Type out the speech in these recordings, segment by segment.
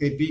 KP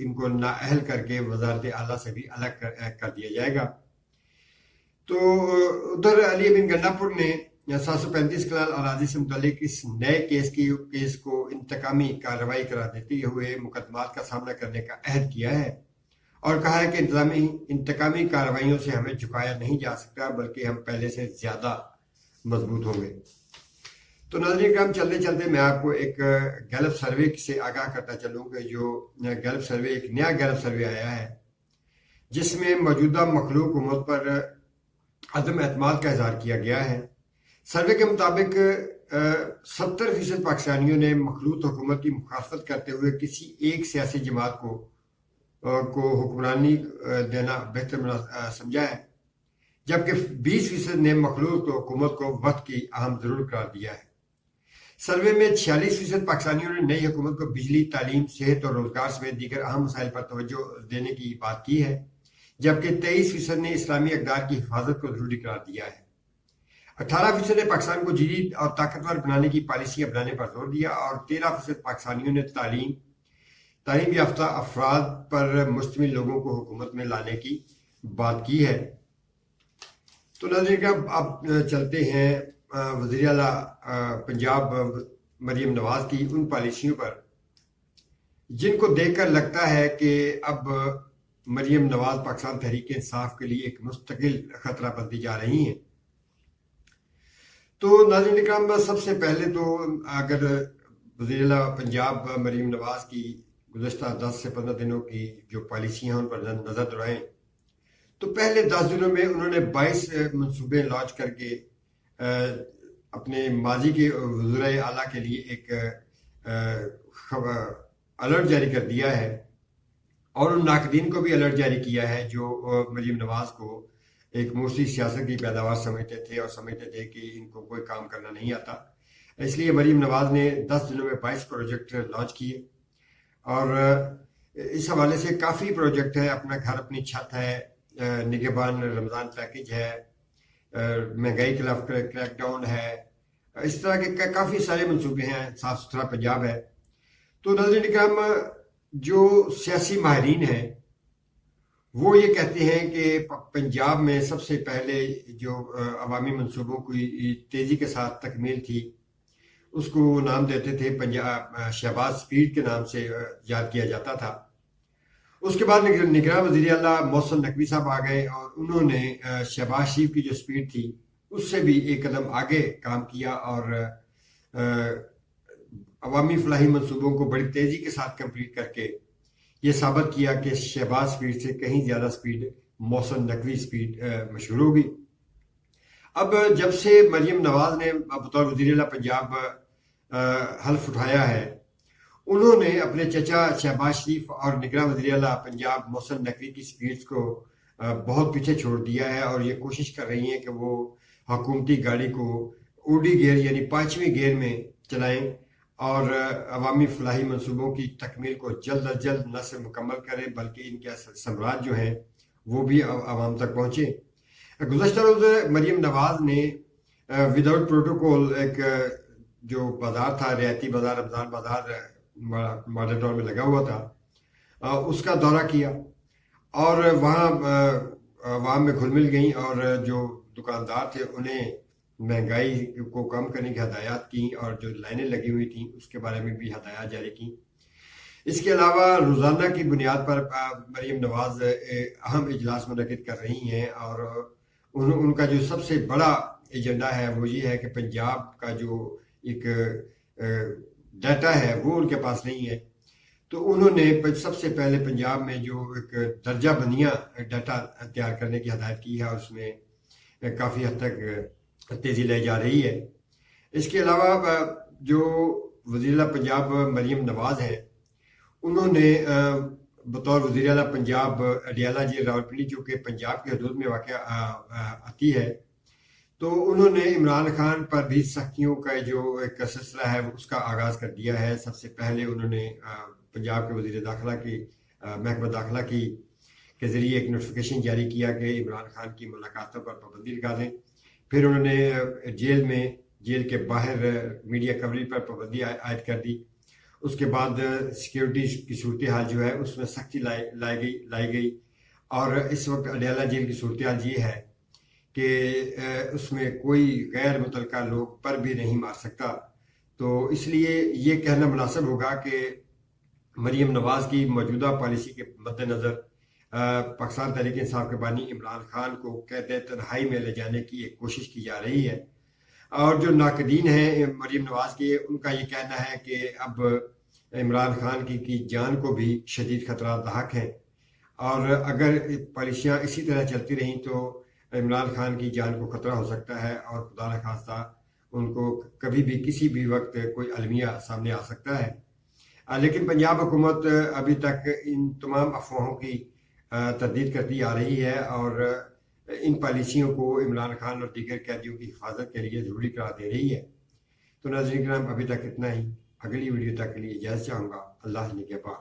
ان کو نااہل کر کے وزارت اعلیٰ سے بھی الگ کر دیا جائے گا۔ تو ادھر علی امین گنڈا پور نے 735 کنال اراضی سے متعلق اس نئے کیس کو انتقامی کارروائی قرار دیتے ہوئے مقدمات کا سامنا کرنے کا عہد کیا ہے اور کہا ہے کہ انتقامی کارروائیوں سے ہمیں جھکایا نہیں جا سکتا، بلکہ ہم پہلے سے زیادہ مضبوط ہوں گے۔ تو ناظرین کرام، چلتے چلتے میں آپ کو ایک گیلپ سروے سے آگاہ کرتا چلوں کہ جو گیلپ سروے ایک نیا گیلپ سروے آیا ہے جس میں موجودہ مخلوق حکومت پر عدم اعتماد کا اظہار کیا گیا ہے۔ سروے کے مطابق 70% پاکستانیوں نے مخلوط حکومت کی مخالفت کرتے ہوئے کسی ایک سیاسی جماعت کو حکمرانی دینا بہتر سمجھا ہے، جبکہ 20% نے مخلوط حکومت کو وقت کی اہم ضرورت قرار دیا ہے۔ سروے میں 46% پاکستانیوں نے نئی حکومت کو بجلی، تعلیم، صحت اور روزگار سمیت دیگر اہم مسائل پر توجہ دینے کی بات کی ہے، جبکہ 23% نے اسلامی اقدار کی حفاظت کو ضروری قرار دیا ہے۔ 18% نے پاکستان کو جدید اور طاقتور بنانے کی پالیسیاں بنانے پر زور دیا اور 13% پاکستانیوں نے تعلیم یافتہ افراد پر مشتمل لوگوں کو حکومت میں لانے کی بات کی ہے۔ تو ناظرین اب چلتے ہیں وزیر اعلیٰ پنجاب مریم نواز کی ان پالیسیوں پر جن کو دیکھ کر لگتا ہے کہ اب مریم نواز پاکستان تحریک انصاف کے لیے ایک مستقل خطرہ بنتی جا رہی ہیں۔ تو ناظرین اکرام، سب سے پہلے تو اگر وزیر اعلیٰ پنجاب مریم نواز کی گزشتہ 10 سے 15 دنوں کی جو پالیسیاں ہیں ان پر نظر دوڑائیں تو پہلے 10 دنوں میں انہوں نے 22 منصوبے لانچ کر کے اپنے ماضی کے وزرائے اعلیٰ کے لیے ایک الرٹ جاری کر دیا ہے اور ان ناقدین کو بھی الرٹ جاری کیا ہے جو مریم نواز کو ایک موسیقی سیاست کی پیداوار سمجھتے تھے اور سمجھتے تھے کہ ان کو کوئی کام کرنا نہیں آتا۔ اس لیے مریم نواز نے 10 دنوں میں 22 پروجیکٹ لانچ کیے اور اس حوالے سے کافی پروجیکٹ ہے، اپنا گھر اپنی چھت ہے، نگہبان رمضان پیکج ہے، مہنگائی کے خلاف کریک ڈاؤن ہے، اس طرح کے کافی سارے منصوبے ہیں، صاف ستھرا پنجاب ہے۔ تو ناظرین اکرام، جو سیاسی ماہرین ہیں وہ یہ کہتے ہیں کہ پنجاب میں سب سے پہلے جو عوامی منصوبوں کی تیزی کے ساتھ تکمیل تھی اس کو نام دیتے تھے پنجاب شہباز اسپیڈ کے نام سے یاد کیا جاتا تھا۔ اس کے بعد نگراں وزیر اعلیٰ محسن نقوی صاحب آ گئے اور انہوں نے شہباز شریف کی جو اسپیڈ تھی اس سے بھی ایک قدم آگے کام کیا اور عوامی فلاحی منصوبوں کو بڑی تیزی کے ساتھ کمپلیٹ کر کے یہ ثابت کیا کہ شہباز اسپیڈ سے کہیں زیادہ اسپیڈ محسن نقوی اسپیڈ مشہور ہوگی۔ اب جب سے مریم نواز نے بطور وزیر اعلیٰ پنجاب حلف اٹھایا ہے، انہوں نے اپنے چچا شہباز شریف اور نگراں وزیر اعلیٰ پنجاب محسن نقوی کی اسپیڈز کو بہت پیچھے چھوڑ دیا ہے اور یہ کوشش کر رہی ہیں کہ وہ حکومتی گاڑی کو اوڈی گیئر یعنی 5ویں گیئر میں چلائیں اور عوامی فلاحی منصوبوں کی تکمیل کو جلد از جلد نہ صرف مکمل کریں بلکہ ان کے ثمرات جو ہیں وہ بھی عوام تک پہنچے۔ گزشتہ روز مریم نواز نے وداؤٹ پروٹوکول ایک جو بازار تھا، رعایتی بازار، رمضان بازار ماڈل ٹاؤن میں لگا ہوا تھا، اس کا دورہ کیا اور وہاں عوام میں گھل مل گئیں اور جو دکاندار تھے انہیں مہنگائی کو کم کرنے کی ہدایات کی اور جو لائنیں لگی ہوئی تھیں اس کے بارے میں بھی ہدایات جاری کی۔ اس کے علاوہ روزانہ کی بنیاد پر مریم نواز اہم اجلاس منعقد کر رہی ہیں اور ان کا جو سب سے بڑا ایجنڈا ہے وہ یہ ہے کہ پنجاب کا جو ایک ڈیٹا ہے وہ ان کے پاس نہیں ہے، تو انہوں نے سب سے پہلے پنجاب میں جو ایک درجہ بندیاں ڈیٹا تیار کرنے کی ہدایت کی ہے اور اس میں کافی حد تک تیزی لائی جا رہی ہے۔ اس کے علاوہ جو وزیر اعلیٰ پنجاب مریم نواز ہیں انہوں نے بطور وزیر اعلیٰ پنجاب اڈیالہ جیل راولپنڈی جو کہ پنجاب کی حدود میں واقع آتی ہے، تو انہوں نے عمران خان پر بھی سختیوں کا جو ایک سلسلہ ہے اس کا آغاز کر دیا ہے۔ سب سے پہلے انہوں نے پنجاب کے وزیر داخلہ کی محکمہ داخلہ کے ذریعے ایک نوٹیفیکیشن جاری کیا کہ عمران خان کی ملاقاتوں پر پابندی لگا دیں۔ پھر انہوں نے جیل کے باہر میڈیا کوریج پر پابندی عائد کر دی۔ اس کے بعد سیکیورٹی کی صورتحال جو ہے اس میں سختی لائی گئی، اور اس وقت اڈیالہ جیل کی صورتحال یہ ہے کہ اس میں کوئی غیر متعلقہ لوگ پر بھی نہیں مار سکتا. تو اس لیے یہ کہنا مناسب ہوگا کہ مریم نواز کی موجودہ پالیسی کے مد نظر پاکستان تحریک انصاف کے بانی عمران خان کو قید تنہائی میں لے جانے کی ایک کوشش کی جا رہی ہے. اور جو ناقدین ہیں مریم نواز کے، ان کا یہ کہنا ہے کہ اب عمران خان کی جان کو بھی شدید خطرات لاحق ہیں، اور اگر پالیسیاں اسی طرح چلتی رہیں تو عمران خان کی جان کو خطرہ ہو سکتا ہے، اور خدا نخواستہ ان کو کبھی بھی کسی بھی وقت کوئی المیہ سامنے آ سکتا ہے. لیکن پنجاب حکومت ابھی تک ان تمام افواہوں کی تردید کرتی آ رہی ہے، اور ان پالیسیوں کو عمران خان اور دیگر قیدیوں کی حفاظت کے لیے ضروری قرار دے رہی ہے. تو ناظرین کرام، ابھی تک اتنا ہی. اگلی ویڈیو تک کے لیے اجازت چاہوں گا. اللہ نگہبان.